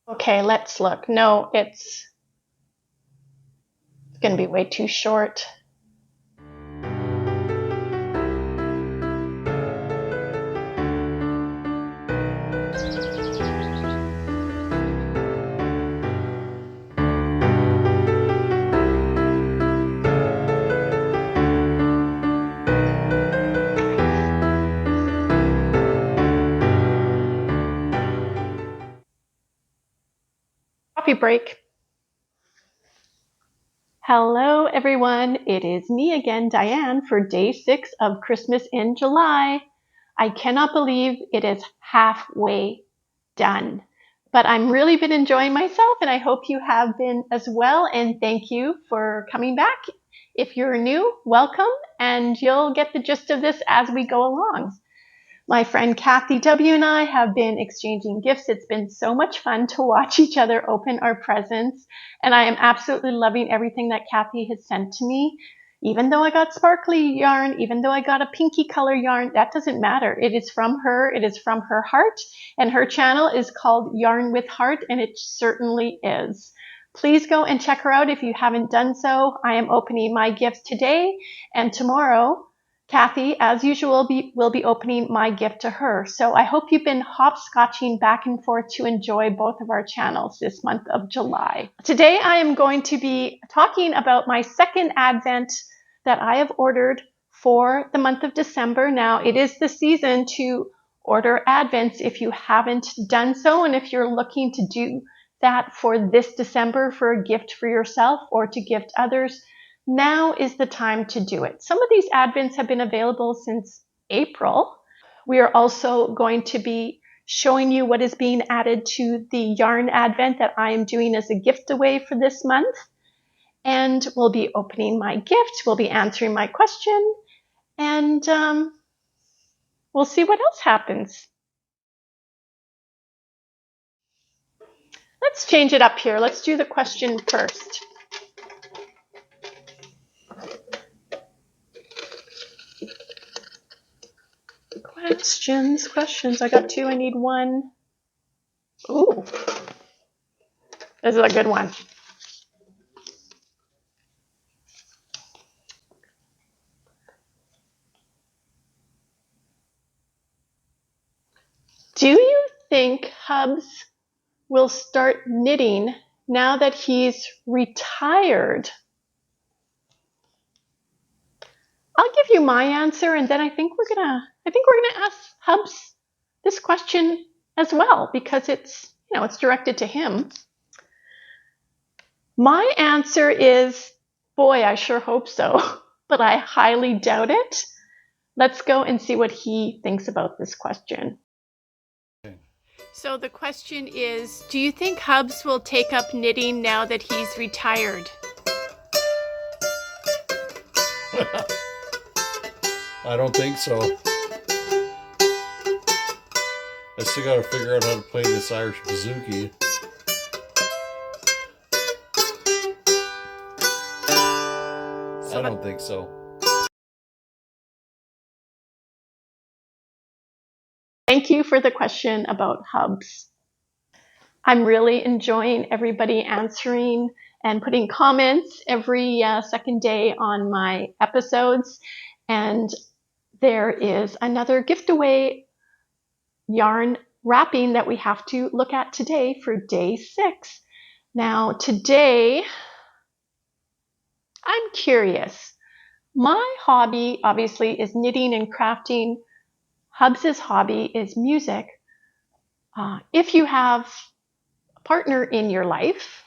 Okay, let's look. No, it's going to be way too short. Coffee break. Hello, everyone. It is me again, Diane, for day 6 of Christmas in July. I cannot believe it is halfway done, but I'm really been enjoying myself, and I hope you have been as well. And thank you for coming back. If you're new, welcome, and you'll get the gist of this as we go along. My friend Kathy W. and I have been exchanging gifts. It's been so much fun to watch each other open our presents, and I am absolutely loving everything that Kathy has sent to me. Even though I got sparkly yarn, even though I got a pinky color yarn, that doesn't matter. It is from her. It is from her heart, and her channel is called Yarn with Heart, and it certainly is. Please go and check her out if you haven't done so. I am opening my gifts today, and tomorrow Kathy, as usual, will be opening my gift to her. So I hope you've been hopscotching back and forth to enjoy both of our channels this month of July. Today I am going to be talking about my second Advent that I have ordered for the month of December. Now, it is the season to order Advents if you haven't done so, and if you're looking to do that for this December for a gift for yourself or to gift others, now is the time to do it. Some of these Advents have been available since April. We are also going to be showing you what is being added to the yarn Advent that I am doing as a gift away for this month. And we'll be opening my gift, we'll be answering my question, and we'll see what else happens. Let's change it up here. Let's do the question first. Questions. I got 2. I need 1. Ooh, this is a good one. Do you think Hubs will start knitting now that he's retired? I'll give you my answer, and then I think we're gonna ask Hubs this question as well, because it's directed to him. My answer is, boy, I sure hope so, but I highly doubt it. Let's go and see what he thinks about this question. So the question is, do you think Hubs will take up knitting now that he's retired? I don't think so. I still got to figure out how to play this Irish bouzouki. I don't think so. Thank you for the question about Hubs. I'm really enjoying everybody answering and putting comments every second day on my episodes. And there is another gift away yarn wrapping that we have to look at today for day 6. Now, today, I'm curious. My hobby, obviously, is knitting and crafting. Hubs's hobby is music. If you have a partner in your life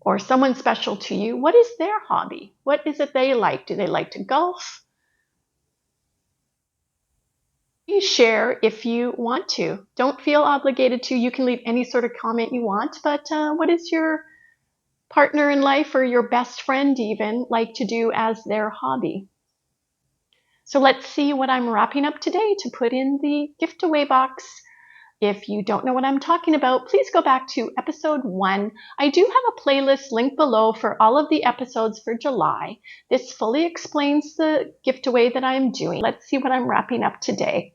or someone special to you, what is their hobby? What is it they like? Do they like to golf? You share if you want to. Don't feel obligated to. You can leave any sort of comment you want, but what is your partner in life or your best friend even like to do as their hobby? So let's see what I'm wrapping up today to put in the gift away box. If you don't know what I'm talking about, please go back to episode 1. I do have a playlist linked below for all of the episodes for July. This fully explains the gift away that I'm doing. Let's see what I'm wrapping up today.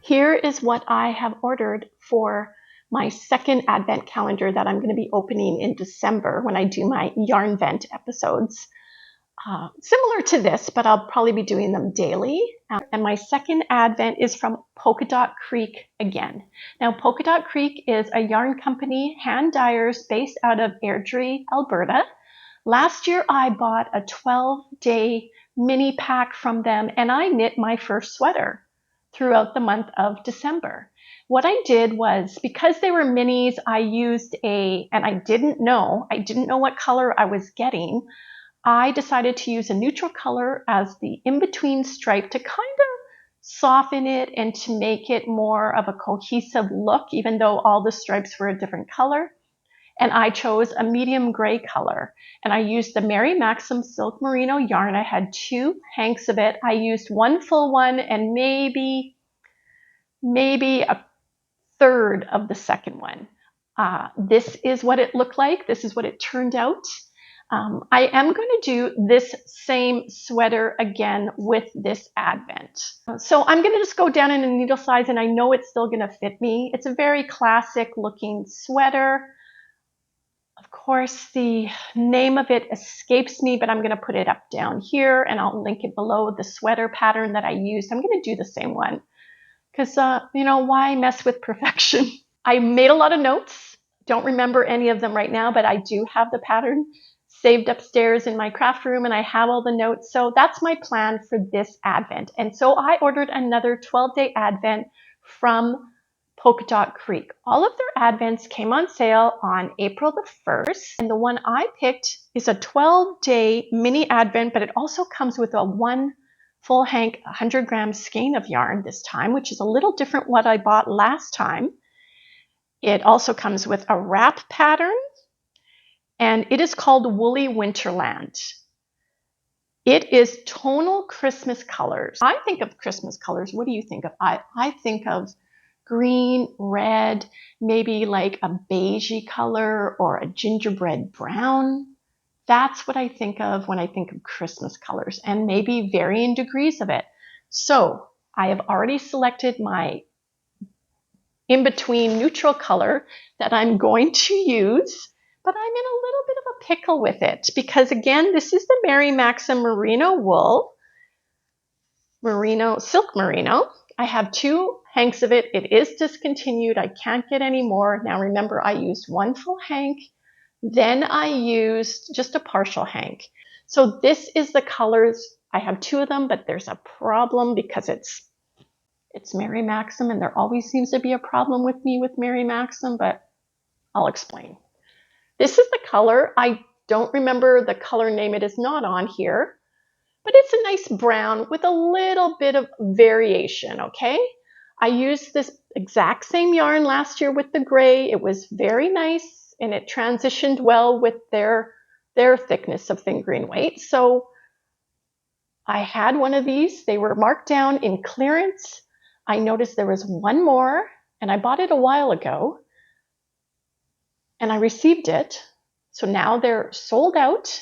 Here is what I have ordered for my second Advent calendar that I'm going to be opening in December when I do my Yarn Vent episodes. Similar to this, but I'll probably be doing them daily. And my second Advent is from Polka Dot Creek again. Now, Polka Dot Creek is a yarn company, hand dyers based out of Airdrie, Alberta. Last year, I bought a 12-day mini pack from them, and I knit my first sweater throughout the month of December. What I did was, because they were minis, I used and I didn't know what color I was getting. I decided to use a neutral color as the in-between stripe to kind of soften it and to make it more of a cohesive look, even though all the stripes were a different color. And I chose a medium gray color. And I used the Mary Maxim Silk Merino yarn. I had 2 hanks of it. I used one full one and maybe a third of the second one. This is what it looked like. This is what it turned out. I am going to do this same sweater again with this Advent. So I'm going to just go down in a needle size, and I know it's still going to fit me. It's a very classic looking sweater. Of course, the name of it escapes me, but I'm going to put it up down here, and I'll link it below. The sweater pattern that I used, I'm going to do the same one because, why mess with perfection? I made a lot of notes. Don't remember any of them right now, but I do have the pattern saved upstairs in my craft room, and I have all the notes. So that's my plan for this Advent. And so I ordered another 12-day Advent from Polka Dot Creek. All of their Advents came on sale on April the 1st. And the one I picked is a 12-day mini Advent, but it also comes with a 1 full hank 100-gram skein of yarn this time, which is a little different what I bought last time. It also comes with a wrap pattern, and it is called Woolly Winterland. It is tonal Christmas colors. I think of Christmas colors. What do you think of? I think of green, red, maybe like a beigey color or a gingerbread brown. That's what I think of when I think of Christmas colors, and maybe varying degrees of it. So I have already selected my in-between neutral color that I'm going to use. But I'm in a little bit of a pickle with it because, again, this is the Mary Maxim Merino wool, silk merino. I have 2 hanks of it. It is discontinued. I can't get any more. Now, remember, I used 1 full hank. Then I used just a partial hank. So this is the colors. I have 2 of them, but there's a problem because it's Mary Maxim, and there always seems to be a problem with me with Mary Maxim, but I'll explain. This is the color. I don't remember the color name. It is not on here, but it's a nice brown with a little bit of variation, okay? I used this exact same yarn last year with the gray. It was very nice, and it transitioned well with their thickness of fingering weight. So I had one of these. They were marked down in clearance. I noticed there was one more, and I bought it a while ago. And I received it. So now they're sold out.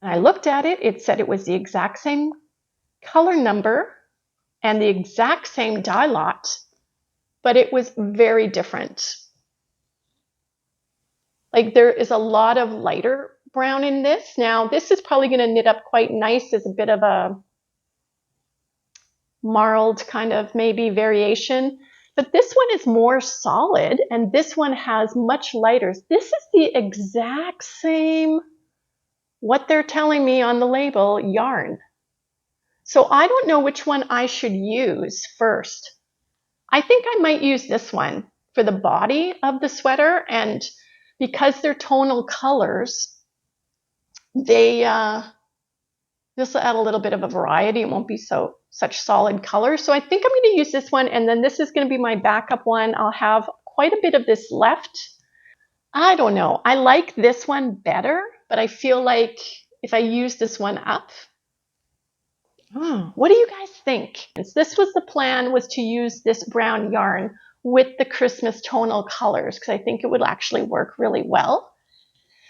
And I looked at it. It said it was the exact same color number and the exact same dye lot, but it was very different. Like, there is a lot of lighter brown in this. Now, this is probably going to knit up quite nice as a bit of a marled kind of maybe variation. But this one is more solid, and this one has much lighter. This is the exact same, what they're telling me on the label, yarn. So I don't know which one I should use first. I think I might use this one for the body of the sweater, and because they're tonal colors, this will add a little bit of a variety. It won't be such solid colors. So I think I'm going to use this one, and then this is going to be my backup one. I'll have quite a bit of this left. I don't know. I like this one better, but I feel like if I use this one up, what do you guys think? This was the plan, was to use this brown yarn with the Christmas tonal colors, because I think it would actually work really well.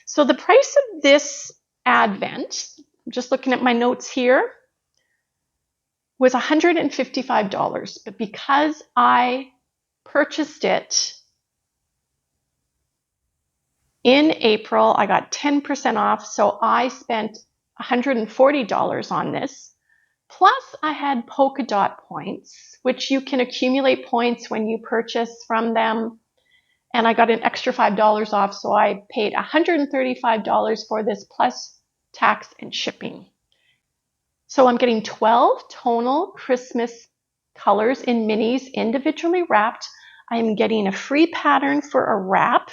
So the price of this Advent, I'm just looking at my notes here, was $155, but because I purchased it in April, I got 10% off, so I spent $140 on this. Plus, I had polka dot points, which you can accumulate points when you purchase from them. And I got an extra $5 off, so I paid $135 for this plus tax and shipping. So I'm getting 12 tonal Christmas colors in minis individually wrapped. I am getting a free pattern for a wrap,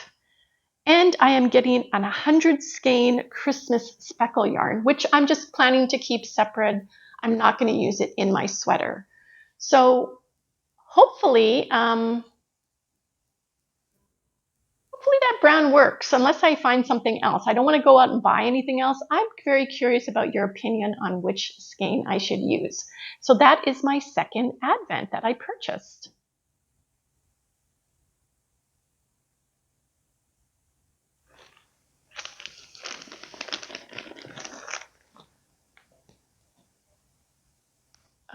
and I am getting an 100 skein Christmas speckle yarn, which I'm just planning to keep separate. I'm not going to use it in my sweater. So hopefully that brown works, unless I find something else. I don't want to go out and buy anything else. I'm very curious about your opinion on which skein I should use. So that is my second Advent that I purchased.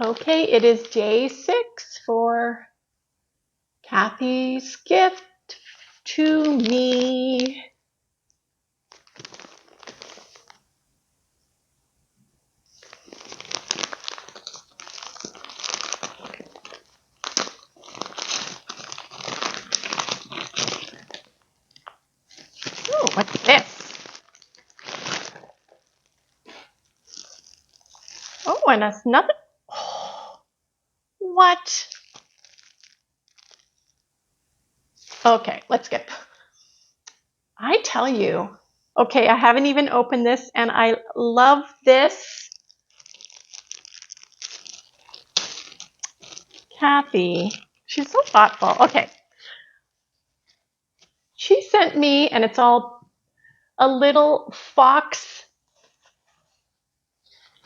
Okay, it is day 6 for Kathy's gift to me. Oh, what's this? Oh, and that's nothing. Oh, what? Okay, let's get. I tell you. Okay, I haven't even opened this, and I love this. Kathy, she's so thoughtful. Okay. She sent me, and it's all a little fox.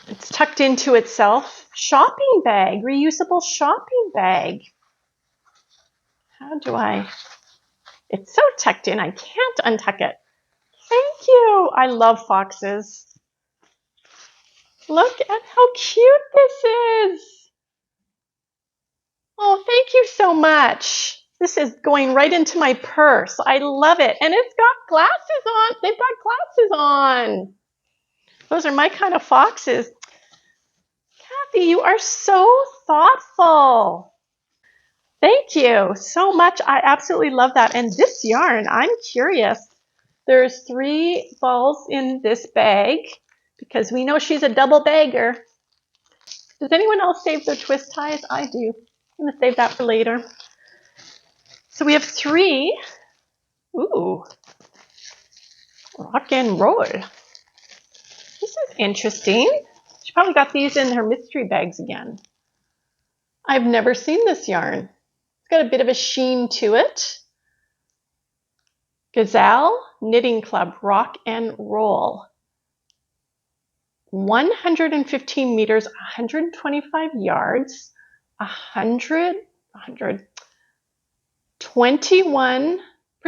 It's tucked into itself. Shopping bag, reusable shopping bag. How do I? It's so tucked in, I can't untuck it. Thank you. I love foxes. Look at how cute this is. Oh, thank you so much. This is going right into my purse. I love it. And it's got glasses on. They've got glasses on. Those are my kind of foxes. Kathy, you are so thoughtful. Thank you so much. I absolutely love that. And this yarn, I'm curious. There's 3 balls in this bag because we know she's a double bagger. Does anyone else save their twist ties? I do. I'm going to save that for later. So we have 3. Ooh, rock and roll. This is interesting. She probably got these in her mystery bags again. I've never seen this yarn. It's got a bit of a sheen to it. Gazelle Knitting Club Rock and Roll. 115 meters, 125 yards, 21%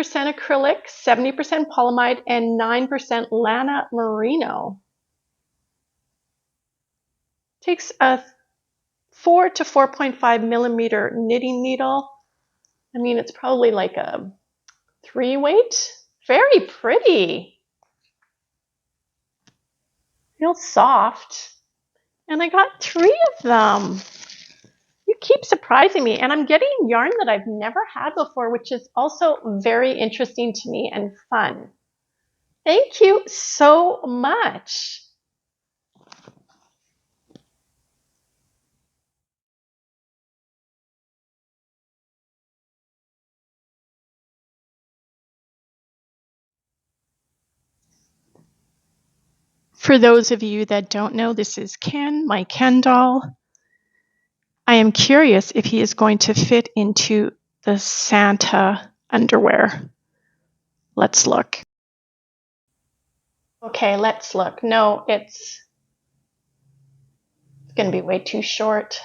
acrylic, 70% polyamide, and 9% Lana Merino. Takes a 4 to 4.5 millimeter knitting needle. I mean, it's probably like a 3 weight. Very pretty. Feels soft. And I got 3 of them. You keep surprising me, and I'm getting yarn that I've never had before, which is also very interesting to me and fun. Thank you so much. For those of you that don't know, this is Ken, my Ken doll. I am curious if he is going to fit into the Santa underwear. Let's look. Okay, let's look. No, it's going to be way too short.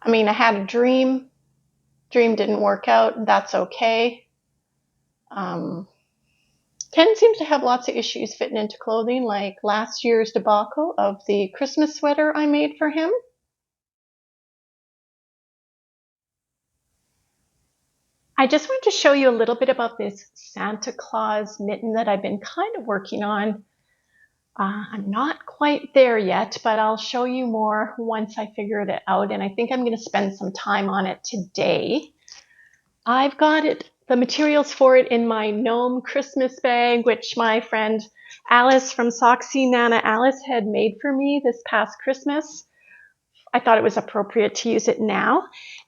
I mean, I had a dream. Dream didn't work out. That's okay. Ken seems to have lots of issues fitting into clothing, like last year's debacle of the Christmas sweater I made for him. I just wanted to show you a little bit about this Santa Claus mitten that I've been kind of working on. I'm not quite there yet, but I'll show you more once I figure it out, and I think I'm going to spend some time on it today. I've got the materials for it in my gnome Christmas bag, which my friend Alice from Soxy Nana Alice had made for me this past Christmas. I thought it was appropriate to use it now,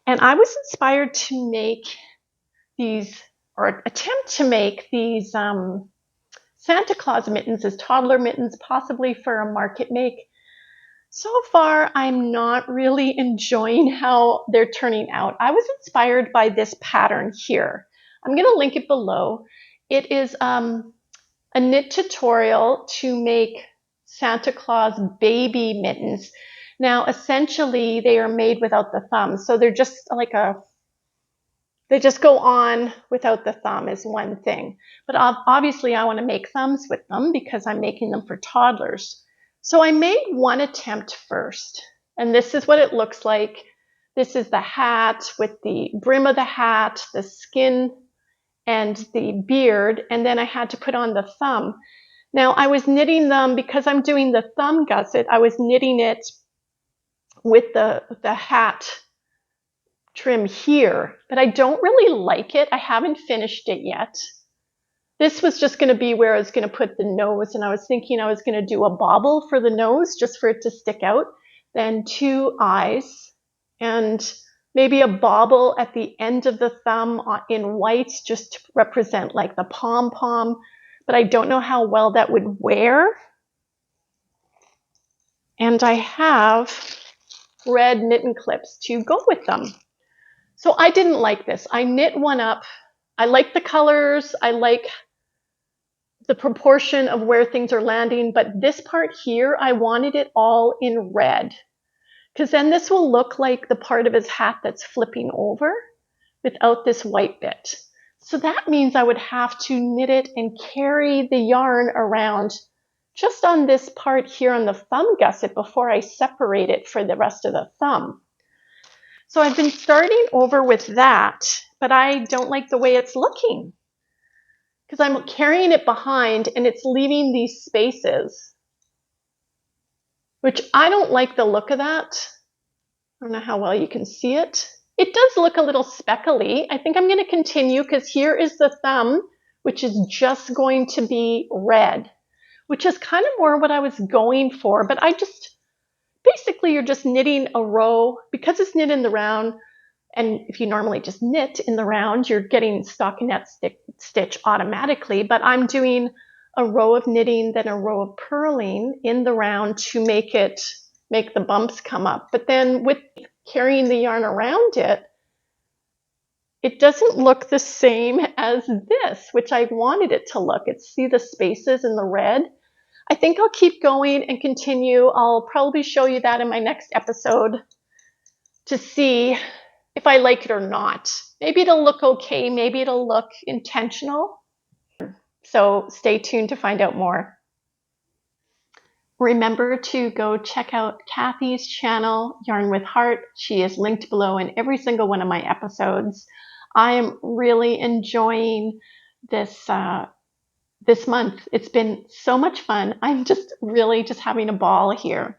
and I was inspired to make these, or attempt to make these Santa Claus mittens as toddler mittens, possibly for a market make. So far, I'm not really enjoying how they're turning out. I was inspired by this pattern here. I'm going to link it below. It is a knit tutorial to make Santa Claus baby mittens. Now, essentially, they are made without the thumb. So they're just like they just go on without the thumb is one thing. But obviously, I want to make thumbs with them because I'm making them for toddlers. So I made one attempt first, and this is what it looks like. This is the hat with the brim of the hat, the skin, and the beard, and then I had to put on the thumb. Now I was knitting them because I'm doing the thumb gusset. I was knitting it with the hat trim here, but I don't really like it. I haven't finished it yet. This was just going to be where I was going to put the nose, and I was thinking I was going to do a bobble for the nose just for it to stick out, then 2 eyes, and maybe a bobble at the end of the thumb in whites just to represent like the pom-pom, but I don't know how well that would wear. And I have red knitting clips to go with them. So I didn't like this. I knit one up. I like the colors. I like the proportion of where things are landing, but this part here, I wanted it all in red, because then this will look like the part of his hat that's flipping over without this white bit. So that means I would have to knit it and carry the yarn around just on this part here on the thumb gusset before I separate it for the rest of the thumb. So I've been starting over with that, but I don't like the way it's looking, because I'm carrying it behind and it's leaving these spaces, which I don't like the look of that. I don't know how well you can see it. It does look a little speckly. I think I'm going to continue because here is the thumb, which is just going to be red, which is kind of more what I was going for. But basically you're just knitting a row because it's knit in the round. And if you normally just knit in the round, you're getting stockinette stitch automatically. But I'm doing a row of knitting, then a row of purling in the round to make the bumps come up. But then with carrying the yarn around it, it doesn't look the same as this, which I wanted it to look. See the spaces in the red? I think I'll keep going and continue. I'll probably show you that in my next episode to see if I like it or not. Maybe it'll look okay, maybe it'll look intentional. So stay tuned to find out more. Remember to go check out Kathy's channel, Yarn with Heart. She is linked below in every single one of my episodes. I am really enjoying this this month. It's been so much fun. I'm just really just having a ball here,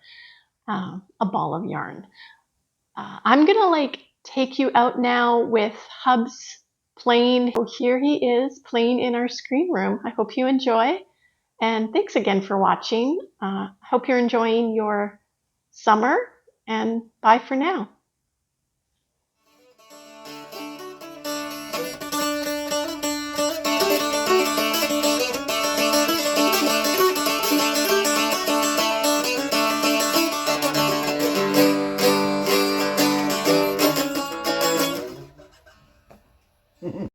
a ball of yarn. I'm gonna take you out now with Hubs playing. Oh, here he is playing in our screen room. I hope you enjoy. And thanks again for watching. Hope you're enjoying your summer, and bye for now.